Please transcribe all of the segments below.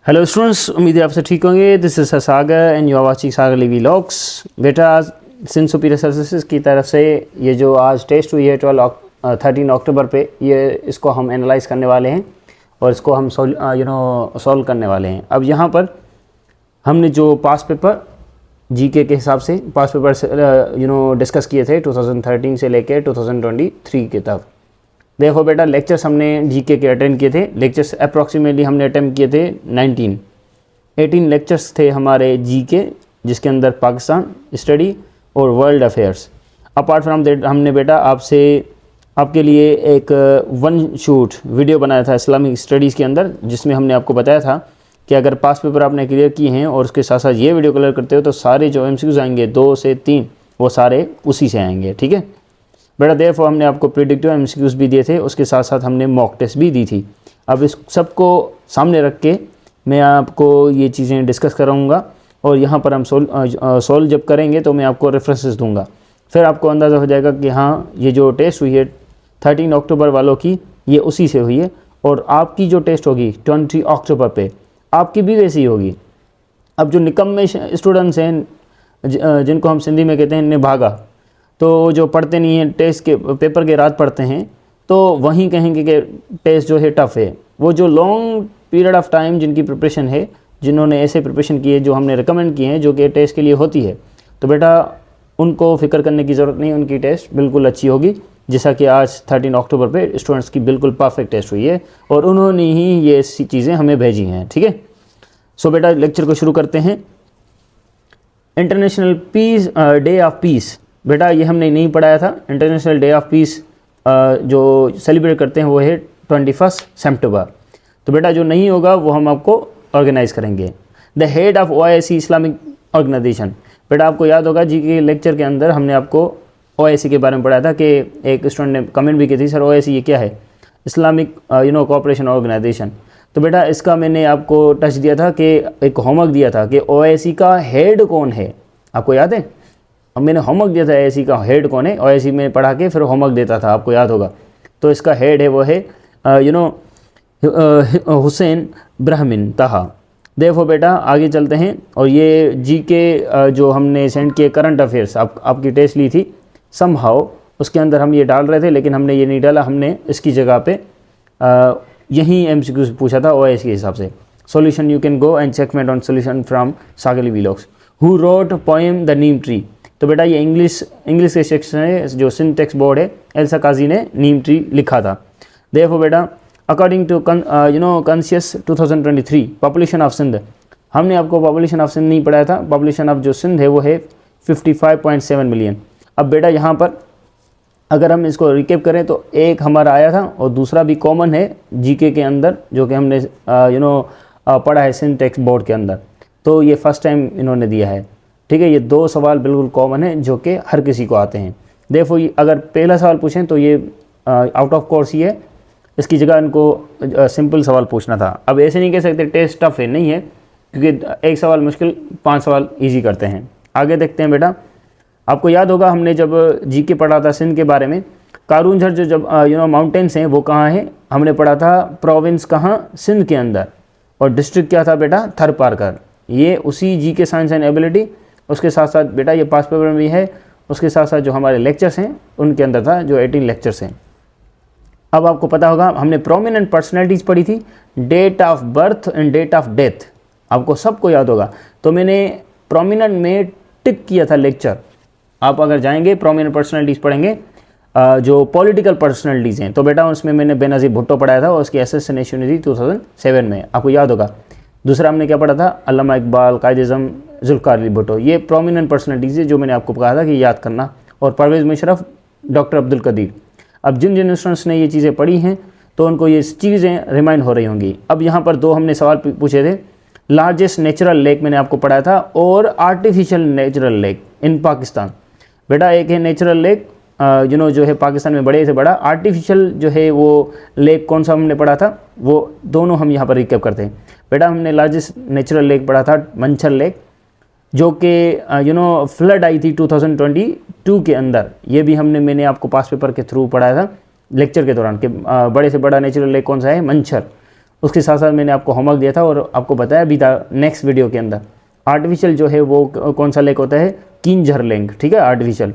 Hello students, उम्मीद है आप सब ठीक होंगे। This is Sagar and you are watching Sagar Livi vlogs. बेटा, आज सिंध सुपीरियर सर्विसेज की तरफ से ये जो आज टेस्ट हुई है 13 अक्टूबर पे, ये इसको हम एनालाइज करने वाले हैं और इसको हम सॉल्व करने वाले हैं। अब यहाँ पर हमने जो पास पेपर जीके के हिसाब से पास पेपर डिस्कस किए थे 2013 से लेकर 2023 के तक। देखो बेटा, लेक्चर्स हमने जीके के अटेंड किए थे। लेक्चर्स अप्रॉक्सीमेटली हमने अटेम्प्ट किए थे 18 लेक्चर्स थे हमारे जीके, जिसके अंदर पाकिस्तान स्टडी और world affairs. Apart from that हमने बेटा आपके लिए एक वन शूट वीडियो बनाया था इस्लामिक स्टडीज़ के अंदर, जिसमें हमने आपको बताया था कि अगर पास पेपर आपने क्लियर किए हैं और उसके साथ साथ ये वीडियो क्लियर करते हो तो सारे जो MCQs आएंगे 2 से 3 वो सारे उसी से आएंगे। ठीक है बेटा, देयरफॉर हमने आपको प्रेडिक्टिव MCQs भी दिए थे, उसके साथ साथ हमने मॉक टेस्ट भी दी थी। अब इस सबको सामने रख के मैं आपको ये चीज़ें डिस्कस कराऊंगा और यहाँ पर हम सॉल्व जब करेंगे तो मैं आपको रेफरेंसेस दूंगा। फिर आपको अंदाज़ा हो जाएगा कि हाँ, ये जो टेस्ट हुई है 13 अक्टूबर वालों की, ये उसी से हुई है और आपकी जो टेस्ट होगी 20 अक्टूबर पे आपकी भी वैसी ही होगी। अब जो निकम्मे स्टूडेंट्स हैं, जिनको हम सिंधी में कहते हैं निभागा, तो जो पढ़ते नहीं हैं, टेस्ट के पेपर के रात पढ़ते हैं, तो वहीं कहेंगे कि टेस्ट जो है टफ़ है। वो जो लॉन्ग पीरियड ऑफ टाइम जिनकी प्रिपरेशन है, जिन्होंने ऐसे प्रिपरेशन की है जो हमने रिकमेंड किए हैं, जो कि टेस्ट के लिए होती है, तो बेटा उनको फिक्र करने की ज़रूरत नहीं, उनकी टेस्ट बिल्कुल अच्छी होगी। जैसा कि आज 13 अक्टूबर पे स्टूडेंट्स की बिल्कुल परफेक्ट टेस्ट हुई है और उन्होंने ही ये ऐसी चीज़ें हमें भेजी हैं। ठीक है, सो बेटा लेक्चर को शुरू करते हैं। इंटरनेशनल डे ऑफ पीस, बेटा ये हमने नहीं पढ़ाया था। इंटरनेशनल डे ऑफ पीस जो सेलिब्रेट करते हैं वो है 21 सितंबर। तो बेटा जो नहीं होगा वो हम आपको ऑर्गेनाइज करेंगे। The head of OIC Islamic organisation, बेटा आपको याद होगा जी के लेक्चर के अंदर हमने आपको OIC के बारे में पढ़ाया था कि एक स्टूडेंट ने कमेंट भी की थी, सर OIC ये क्या है, इस्लामिक कोऑपरेशन ऑर्गेनाइजेशन। तो बेटा इसका मैंने आपको टच दिया था कि एक होमवर्क दिया था कि OIC का हेड कौन है, आपको याद है? अब मैंने होमवर्क दिया था OIC का हेड कौन है, OIC में पढ़ा के फिर होमवर्क देता था, आपको याद होगा। तो इसका हेड है वो है हुसैन ब्राह्मण ताहा। देखो बेटा आगे चलते हैं और ये जीके जो हमने सेंड किए करंट अफेयर्स आपकी टेस्ट ली थी समहाउ, उसके अंदर हम ये डाल रहे थे, लेकिन हमने ये नहीं डाला, हमने इसकी जगह पे यही MCQs पूछा था OIC के हिसाब से। Solution you can go and checkmate on solution from Sagar Livi vlogs. Who wrote poem the neem tree, तो बेटा ये इंग्लिश के सेक्शन है, जो सिंध टेक्स्ट बोर्ड है, एल्सा काजी ने नीम ट्री लिखा था। देखो बेटा, according to census 2023 population of Sindh, हमने आपको पॉपुलेशन ऑफ सिंध नहीं पढ़ाया था। पॉपुलेशन ऑफ जो सिंध है वो है 55.7 मिलियन। अब बेटा यहाँ पर अगर हम इसको रिकेप करें तो एक हमारा आया था और दूसरा भी कॉमन है जीके के अंदर, जो कि हमने पढ़ा है सिंध टेक्स्ट बोर्ड के अंदर। तो ये फर्स्ट टाइम इन्होंने दिया है। ठीक है, ये 2 सवाल बिल्कुल कॉमन है जो कि हर किसी को आते हैं। देखो अगर पहला सवाल पूछें तो ये आउट ऑफ कोर्स ही है, इसकी जगह इनको सिंपल सवाल पूछना था। अब ऐसे नहीं कह सकते टेस्ट टफ है, नहीं है, क्योंकि एक सवाल मुश्किल 5 सवाल ईजी करते हैं। आगे देखते हैं बेटा, आपको याद होगा हमने जब जीके पढ़ा था सिंध के बारे में, कारून झर जो जब माउंटेन्स हैं वो कहाँ हैं, हमने पढ़ा था प्रोविंस कहाँ, सिंध के अंदर, और डिस्ट्रिक्ट क्या था बेटा, थर पारकर। ये उसी जीके साइंस एंड एबिलिटी, उसके साथ साथ बेटा ये पास पेपर में भी है, उसके साथ साथ जो हमारे लेक्चर्स हैं उनके अंदर था, जो 18 लेक्चर्स हैं। अब आपको पता होगा हमने प्रोमिनेंट पर्सनैलिटीज़ पढ़ी थी, date of birth and date of death, आपको सबको याद होगा। तो मैंने प्रोमिनेंट में टिक किया था लेक्चर। आप अगर जाएंगे प्रोमिनेंट पर्सनैलिटीज़ पढ़ेंगे, जो पॉलिटिकल पर्सनैलिटीज़ हैं, तो बेटा उसमें मैंने बेनज़ीर भुट्टो पढ़ाया था और उसकी असैसिनेशन हुई थी 2007 में, आपको याद होगा। दूसरा हमने क्या पढ़ा था, अल्लामा इकबाल, कायद-ए-आज़म जुल्फ़िकार अली भुट्टो। ये प्रोमिनेंट पर्सनैलिटीज़ है जो मैंने आपको कहा था कि याद करना, और परवेज़ मुशर्रफ, डॉक्टर अब्दुल कदीर। अब जिन स्टूडेंट्स ने ये चीज़ें पढ़ी हैं तो उनको ये चीज़ें रिमाइंड हो रही होंगी। अब यहाँ पर 2 हमने सवाल पूछे थे, लार्जेस्ट नेचुरल लेक मैंने आपको पढ़ाया था और artificial natural lake in Pakistan. बेटा एक है नेचुरल लेक जो है पाकिस्तान में बड़े से बड़ा, आर्टिफिशियल जो है वो लेक कौन सा हमने पढ़ा था, वो दोनों हम यहाँ पर रिकैप करते हैं। बेटा हमने लार्जेस्ट नेचुरल लेक पढ़ा था मंछर लेक, जो कि फ्लड आई थी 2022 के अंदर। ये भी मैंने आपको पास पेपर के थ्रू पढ़ाया था लेक्चर के दौरान कि बड़े से बड़ा नेचुरल लेक कौन सा है, मंछर। उसके साथ साथ मैंने आपको होमवर्क दिया था और आपको बताया भी था नेक्स्ट वीडियो के अंदर। आर्टिफिशियल जो है वो कौन सा लेक होता है, किंजर लेक, ठीक है, आर्टिफिशियल।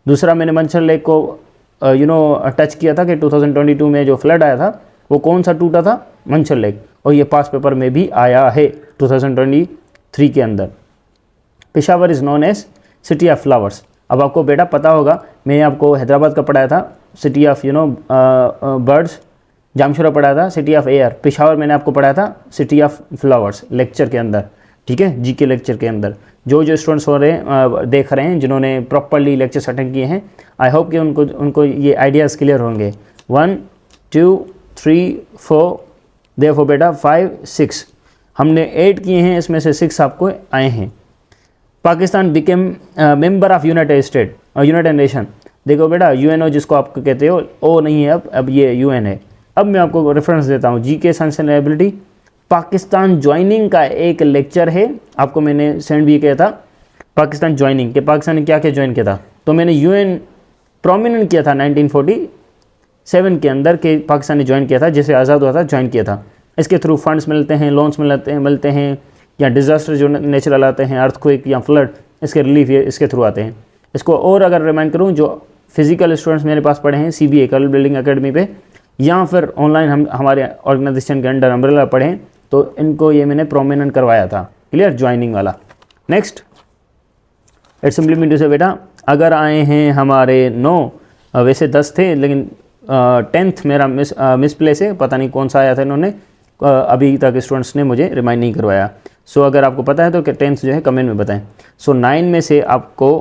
दूसरा मैंने मंचर लेक को टच किया था कि 2022 में जो फ्लड आया था वो कौन सा टूटा था, मंचर लेक, और ये पास पेपर में भी आया है 2023 के अंदर। Peshawar is known as city of flowers. अब आपको बेटा पता होगा, मैंने आपको हैदराबाद का पढ़ाया था सिटी ऑफ बर्ड्स, जामशोरा पढ़ाया था सिटी ऑफ एयर, पेशावर मैंने आपको पढ़ाया था सिटी ऑफ फ्लावर्स लेक्चर के अंदर, ठीक है, जी के लेक्चर के अंदर। जो स्टूडेंट्स हो रहे हैं देख रहे हैं जिन्होंने प्रॉपरली लेक्चर्स अटेंड किए हैं, आई होप कि उनको ये आइडियाज़ क्लियर होंगे। 1 2 3 4 देखो बेटा 5 6 हमने 8 किए हैं, इसमें से 6 आपको आए हैं। Pakistan became member of United nation. देखो बेटा यूएनओ जिसको आप कहते हो, ओ नहीं है, अब ये यूएन है। अब मैं आपको रेफरेंस देता हूँ, जी के सस्टेनेबिलिटी पाकिस्तान ज्वाइनिंग का एक लेक्चर है, आपको मैंने सेंड भी किया था। पाकिस्तान ज्वाइनिंग के पाकिस्तान ने क्या क्या ज्वाइन किया था, तो मैंने यूएन प्रोमिनेंट किया था 1947 के अंदर के पाकिस्तान ने ज्वाइन किया था, जैसे आज़ाद हुआ था ज्वाइन किया था। इसके थ्रू फंड्स मिलते हैं, लोन्स मिलते हैं या डिज़ास्टर जो नेचुरल आते हैं, अर्थक्वेक या फ्लड, इसके रिलीफ ये इसके थ्रू आते हैं। इसको और अगर रिमाइंड करूँ, जो फिजिकल स्टूडेंट्स मेरे पास पढ़े हैं CBA कर्ल बिल्डिंग एकेडमी पे, या फिर ऑनलाइन हम हमारे ऑर्गेनाइजेशन के अंडर अम्ब्रेला पढ़े हैं, तो इनको ये मैंने प्रोमिनेंट करवाया था, क्लियर, ज्वाइनिंग वाला। Next it's simply mean to say बेटा अगर आए हैं हमारे 9, वैसे 10 थे लेकिन 10th मेरा मिसप्लेस है, पता नहीं कौन सा आया था इन्होंने, अभी तक स्टूडेंट्स ने मुझे रिमाइंड नहीं करवाया। सो अगर आपको पता है तो 10th जो है कमेंट में बताएं। सो 9 में से आपको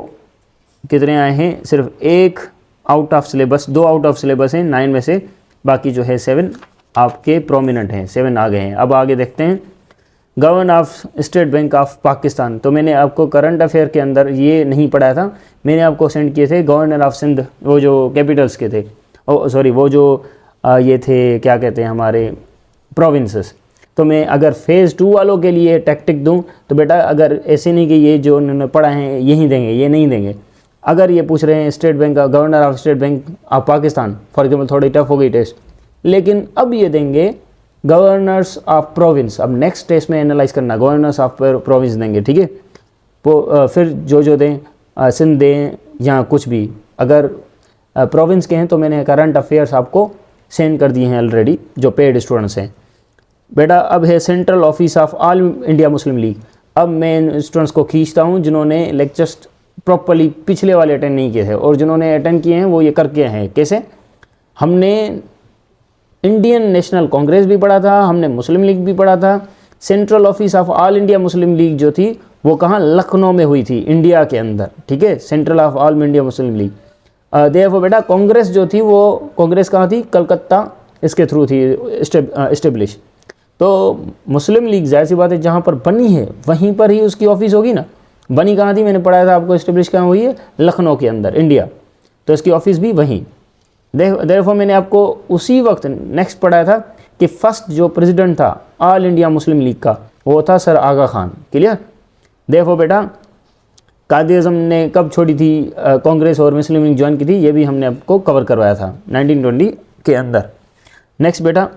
कितने आए हैं, सिर्फ 1 out of syllabus, 2 out of syllabus हैं 9 में से, बाकी जो है 7 आपके प्रोमिनेंट हैं, 7 आ गए हैं। अब आगे देखते हैं, governor of state bank of Pakistan. तो मैंने आपको करंट अफेयर के अंदर ये नहीं पढ़ाया था, मैंने आपको सेंड किए थे गवर्नर ऑफ सिंध, वो जो कैपिटल्स के थे, सॉरी वो जो ये थे क्या कहते हैं हमारे प्रोविंसेस। तो मैं अगर फेज़ 2 वालों के लिए टैक्टिक दूं तो बेटा अगर ऐसे नहीं कि ये जो उन्होंने पढ़ा है यही देंगे, ये नहीं देंगे। अगर ये पूछ रहे हैं स्टेट बैंक का, governor of state bank of Pakistan for example, थोड़ी टफ हो गई टेस्ट, लेकिन अब ये देंगे गवर्नर्स ऑफ प्रोविंस। अब नेक्स्ट टेस्ट में एनालाइज करना, गवर्नर्स ऑफ प्रोविंस देंगे, ठीक है। फिर जो दें, सिंध दें या कुछ भी, अगर प्रोविंस के हैं तो मैंने करंट अफेयर्स आपको सेंड कर दिए हैं ऑलरेडी, जो पेड स्टूडेंट्स हैं। बेटा अब है central office of all India Muslim league. अब मैं स्टूडेंट्स को खींचता हूँ जिन्होंने लेक्चर्स प्रॉपरली पिछले वाले अटेंड नहीं किए थे, और जिन्होंने अटेंड किए हैं वो ये करके हैं। कैसे, हमने इंडियन नेशनल कांग्रेस भी पढ़ा था, हमने मुस्लिम लीग भी पढ़ा था। Central office of all India Muslim league जो थी वो कहाँ, लखनऊ में हुई थी, इंडिया के अंदर, ठीक है, central of all India Muslim league. देखो बेटा कांग्रेस जो थी वो कांग्रेस कहाँ थी, कलकत्ता, इसके थ्रू थी इस्टेब्लिश। तो मुस्लिम लीग जाहिर सी बात है जहाँ पर बनी है वहीं पर ही उसकी ऑफिस होगी ना। बनी कहाँ थी, मैंने पढ़ाया था आपको, इस्टेब्लिश कहाँ हुई है, लखनऊ के अंदर, इंडिया, तो इसकी ऑफिस भी वहीं। देखो मैंने आपको उसी वक्त नेक्स्ट पढ़ाया था कि फर्स्ट जो प्रेसिडेंट था ऑल इंडिया मुस्लिम लीग का वो था सर आगा खान, क्लियर। देखो बेटा कायदे आज़म ने कब छोड़ी थी कांग्रेस और मुस्लिम लीग ज्वाइन की थी, ये भी हमने आपको कवर करवाया था 1920 के अंदर। नेक्स्ट बेटा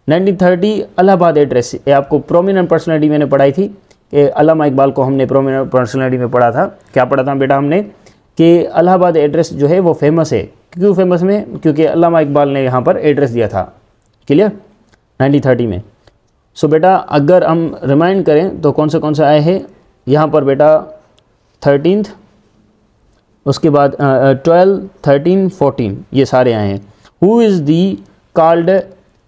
1930 इलाहाबाद एड्रेस, ये आपको प्रोमिनेंट पर्सनैलिटी मैंने पढ़ाई थी कि अल्लामा इकबाल को हमने प्रोमिनेंट पर्सनैलिटी में पढ़ा था। क्या पढ़ा था बेटा हमने कि इलाहाबाद एड्रेस जो है वो फेमस है। क्यों फेमस में, क्योंकि अल्लामा इकबाल ने यहाँ पर एड्रेस दिया था, क्लियर, 1930 में। सो बेटा अगर हम रिमाइंड करें तो कौन से आए हैं यहाँ पर बेटा, 13th, उसके बाद 12, 13, 14 ये सारे आए हैं। Who is the called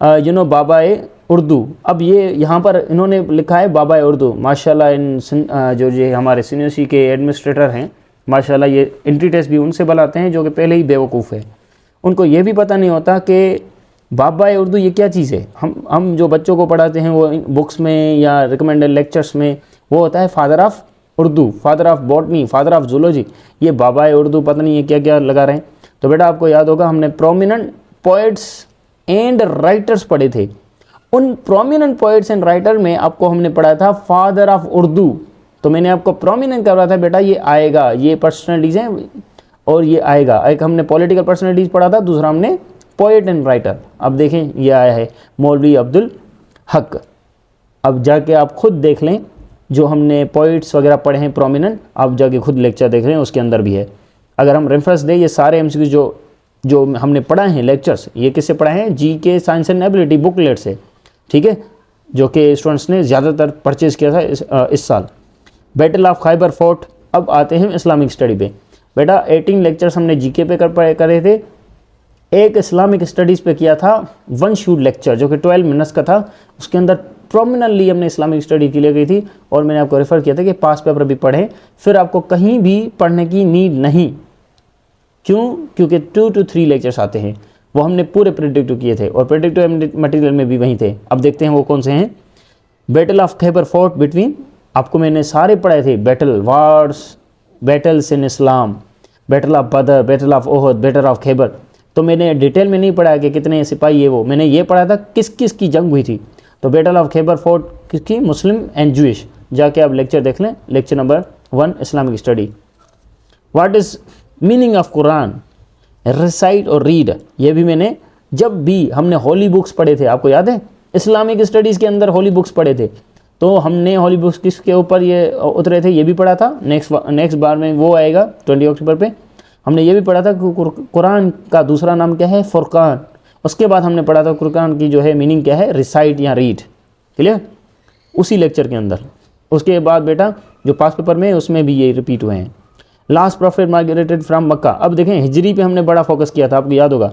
Baba-e Urdu. अब ये यहाँ पर इन्होंने लिखा है बाबाए उर्दू, माशाल्लाह। इन जो ये हमारे सीनियर के एडमिनिस्ट्रेटर हैं माशाल्लाह, ये एंट्री टेस्ट भी उनसे बनाते हैं जो कि पहले ही बेवकूफ़ है। उनको ये भी पता नहीं होता कि बाबाए उर्दू ये क्या चीज़ है। हम जो बच्चों को पढ़ाते हैं वो बुक्स में या रिकमेंडेड लेक्चर्स में वो होता है father of Urdu, father of botany, father of zoology. ये बाबाए उर्दू पता नहीं है क्या क्या लगा रहे हैं। तो बेटा आपको याद होगा हमने प्रोमिनेंट पोइट्स एंड राइटर्स पढ़े थे। उन प्रोमिनेंट पोइट्स एंड राइटर में आपको हमने पढ़ा था फादर ऑफ उर्दू। तो मैंने आपको प्रोमिनेंट कर रहा था बेटा ये आएगा, ये पर्सनैलिटीज़ हैं और ये आएगा। एक हमने पॉलिटिकल पर्सनैलिटीज़ पढ़ा था, दूसरा हमने पोइट एंड राइटर। अब देखें ये आया है मौलवी अब्दुल हक। अब जाके आप खुद देख लें, जो हमने पॉइंट्स वगैरह पढ़े हैं प्रोमिनेंट, आप जाके खुद लेक्चर देख रहे हैं, उसके अंदर भी है। अगर हम रेफरेंस दें, ये सारे एमसीक्यू जो हमने पढ़ा है लेक्चर्स, ये किससे पढ़ा है? GK science and ability booklet से, ठीक है, जो कि स्टूडेंट्स ने ज़्यादातर परचेज़ किया था इस साल। Battle of Khaybar fort. अब आते हैं इस्लामिक स्टडी पे। बेटा 18 लेक्चर्स हमने जीके पे करे थे, एक इस्लामिक स्टडीज़ पे किया था वन शूट लेक्चर जो कि 12 मिनट्स का था। उसके अंदर प्रोमिनेंटली हमने इस्लामिक स्टडी के लिए गई थी और मैंने आपको रेफ़र किया था कि पास पेपर भी पढ़ें, फिर आपको कहीं भी पढ़ने की नीड नहीं। क्यों? क्योंकि 2 to 3 लेक्चर्स आते हैं, वो हमने पूरे प्रेडिक्टिव किए थे और प्रेडिक्टिव मटेरियल में भी वहीं थे। अब देखते हैं वो कौन से हैं। Battle of Khaybar fort between, आपको मैंने सारे पढ़ाए थे, battle wars, battles in Islam, battle of Badr, battle of Uhud, battle of Khaybar. तो मैंने डिटेल में नहीं पढ़ा कि कितने सिपाही है वो, मैंने ये पढ़ा था किस किस की जंग हुई थी। तो बैटल ऑफ खैबर फोर्ट किसकी? Muslim and Jewish. जाके आप लेक्चर देख लें, lecture number 1 Islamic study. What is meaning of Quran, recite और रीड, ये भी मैंने, जब भी हमने होली बुक्स पढ़े थे, आपको याद है इस्लामिक स्टडीज़ के अंदर होली बुक्स पढ़े थे, तो हमने होली बुक्स किसके ऊपर ये उतरे थे, ये भी पढ़ा था। नेक्स्ट बार में वो आएगा 20 अक्टूबर पे। हमने ये भी पढ़ा था कि कुरान का दूसरा नाम क्या है? फुरकान। उसके बाद हमने पढ़ा था कुरान की जो है मीनिंग क्या है? रिसाइट या रीड। क्लियर? उसी लेक्चर के अंदर। उसके बाद बेटा जो पास पेपर में उसमें भी ये रिपीट हुए हैं। लास्ट प्रॉफिट माइग्रेटेड फ्राम मक्का। अब देखें हिजरी पे हमने बड़ा फोकस किया था, आपको याद होगा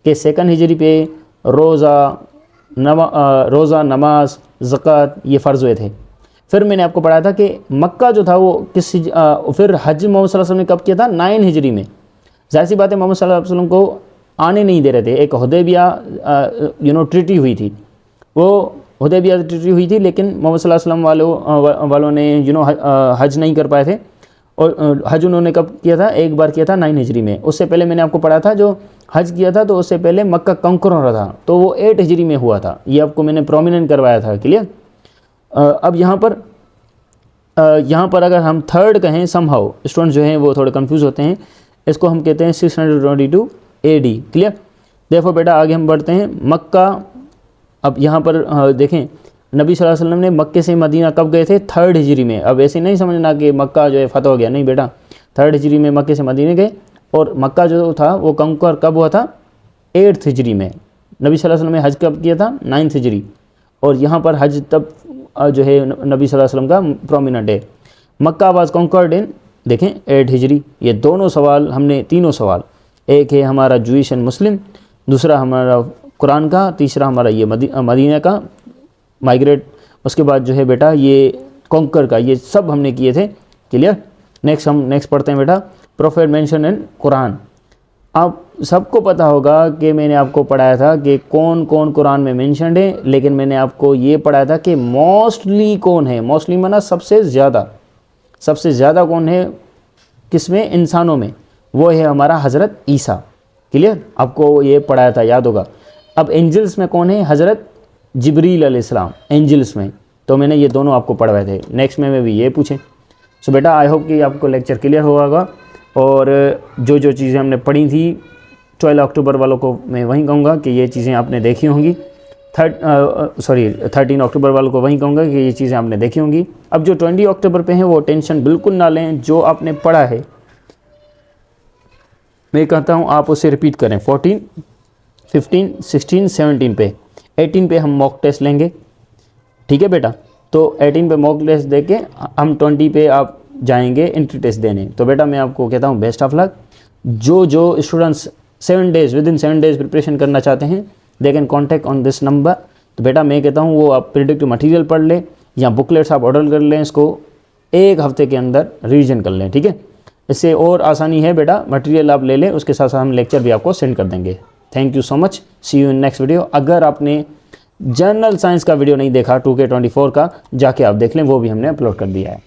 कि 2nd हिजरी पे रोज़ा, नमाज, ज़कात ये फ़र्ज़ हुए थे। फिर मैंने आपको पढ़ाया था कि मक्का जो था वो फिर हज मोहम्मद सल्लल्लाहु अलैहि वसल्लम ने कब किया था? 9 हिजरी में। जाहिर सी बात है मोहम्मद सल्लल्लाहु अलैहि वसल्लम को आने नहीं दे रहे थे। एक हुदैबिया ट्रीटी हुई थी, वो हुदैबिया ट्रीटी हुई थी, लेकिन मोहम्मद सल्लल्लाहु अलैहि वसल्लम वालों ने हज नहीं कर पाए थे। और हज उन्होंने कब किया था? एक बार किया था 9 हिजरी में। उससे पहले मैंने आपको पढ़ा था जो हज किया था तो उससे पहले मक्का कंकर हो रहा था, तो वो 8 हिजरी में हुआ था। ये आपको मैंने प्रोमिनेंट करवाया था। क्लियर? अब यहाँ पर अगर हम थर्ड कहें, समहाउ स्टूडेंट्स जो हैं वो थोड़े कंफ्यूज होते हैं, इसको हम कहते हैं 622 AD। क्लियर? देखो बेटा आगे हम बढ़ते हैं। मक्का, अब यहाँ पर देखें नबी सल्लल्लाहु अलैहि वसल्लम ने मक्के से मदीना कब गए थे? 3rd हिजरी में। अब ऐसे नहीं समझना कि मक्का जो है फतह हो गया, नहीं बेटा, 3rd हिजरी में मक्के से मदीने गए और मक्का जो था वो कंकर कब हुआ था? 8th हिजरी में। नबी सल्लल्लाहु अलैहि वसल्लम ने हज कब किया था? 9th हिजरी। और यहाँ पर हज तब जो है नबी सल्लल्लाहु अलैहि वसल्लम का प्रोमिनेंट है। मक्का वाज कॉन्कर्ड इन, देखें 8 हिजरी। ये दोनों सवाल हमने, तीनों सवाल, एक है हमारा जूइश एंड मुस्लिम, दूसरा हमारा कुरान का, तीसरा हमारा ये मदीना का माइग्रेट, उसके बाद जो है बेटा ये कॉन्कर का, ये सब हमने किए थे। क्लियर? नेक्स्ट पढ़ते हैं बेटा प्रोफेट मेंशन इन कुरान। आप सबको पता होगा कि मैंने आपको पढ़ाया था कि कौन कौन कुरान में मेंशनड है, लेकिन मैंने आपको ये पढ़ाया था कि मोस्टली कौन है। मोस्टली माना सबसे ज़्यादा कौन है किसमें? इंसानों में। वो है हमारा हज़रत ईसा। क्लियर? आपको ये पढ़ाया था, याद होगा। अब एंजल्स में कौन है? हज़रत जिब्रील अलैहिस्सलाम एंजल्स में। तो मैंने ये दोनों आपको पढ़वाए थे। नेक्स्ट में भी ये पूछें। सो बेटा आई होप कि आपको लेक्चर क्लियर होगा और जो चीज़ें हमने पढ़ी थी 12 अक्टूबर वालों को मैं वहीं कहूँगा कि ये चीज़ें आपने देखी होंगी। 13 अक्टूबर वालों को वहीं कहूँगा कि ये चीज़ें आपने देखी होंगी। अब जो 20 अक्टूबर पे हैं वो टेंशन बिल्कुल ना लें, जो आपने पढ़ा है मैं कहता हूँ आप उसे रिपीट करें। 14, 15, 16, 17 पे, 18 पे हम मॉक टेस्ट लेंगे। ठीक है बेटा? तो 18 पे मॉक टेस्ट देके हम 20 पे आप जाएंगे एंट्री टेस्ट देने। तो बेटा मैं आपको कहता हूँ बेस्ट ऑफ लक। जो students 7 days within 7 days preparation करना चाहते हैं they can contact on this number. तो बेटा मैं कहता हूँ वो आप प्रेडिक्टिव मटेरियल पढ़ लें या बुकलेट्स आप ऑर्डर कर लें, इसको 1 हफ्ते के अंदर रिवीजन कर लें। ठीक है? इससे और आसानी है बेटा, मटेरियल आप ले लें, उसके साथ साथ हम लेक्चर भी आपको सेंड कर देंगे। Thank you so much, see you in next video. अगर आपने जनरल साइंस का वीडियो नहीं देखा 2K24 का, जाके आप देख लें, वो भी हमने अपलोड कर दिया है।